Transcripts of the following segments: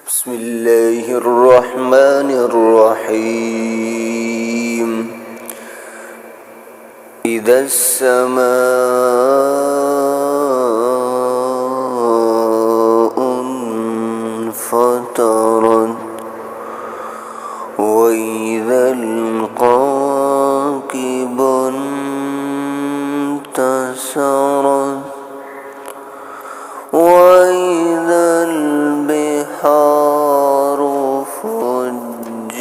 بسم الله الرحمن الرحيم. إذا السماء انفطرت وإذا الكواكب انتثرت وإذا البحار فجرت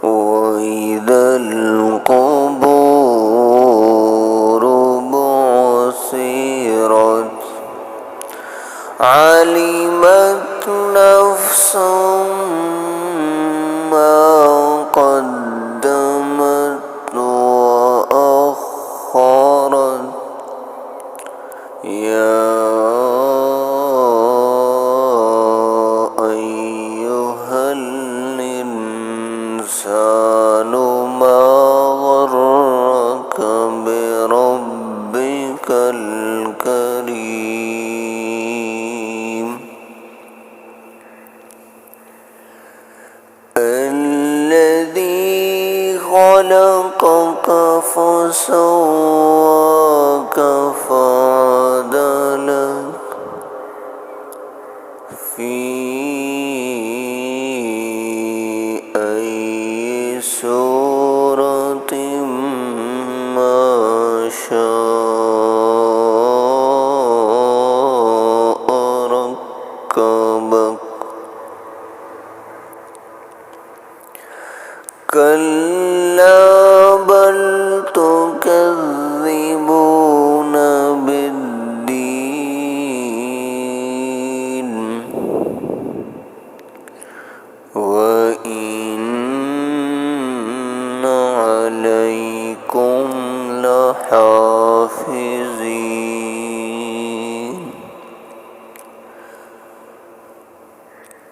وإذا القبور بعثرت علمت نفس ما قدمت وأخرت يا أيها الإنسان ما غرك بربك الكريم الذي خلقك فسواك فعدلك في أي صورة ما شاء ركبك كلا بل تكذبون بالدين وإن عليكم لحافظين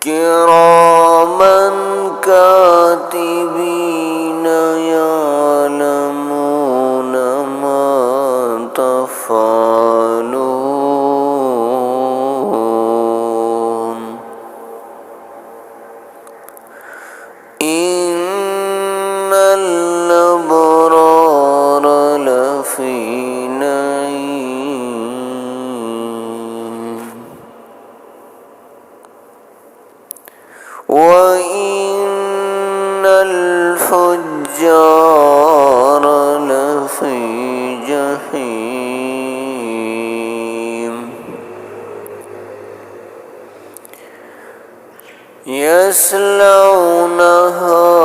كراما كاتبين يعلمون ما تفعلون إن الأبرار لفي نعيم وإن الفجار لفي جحيم يصلونها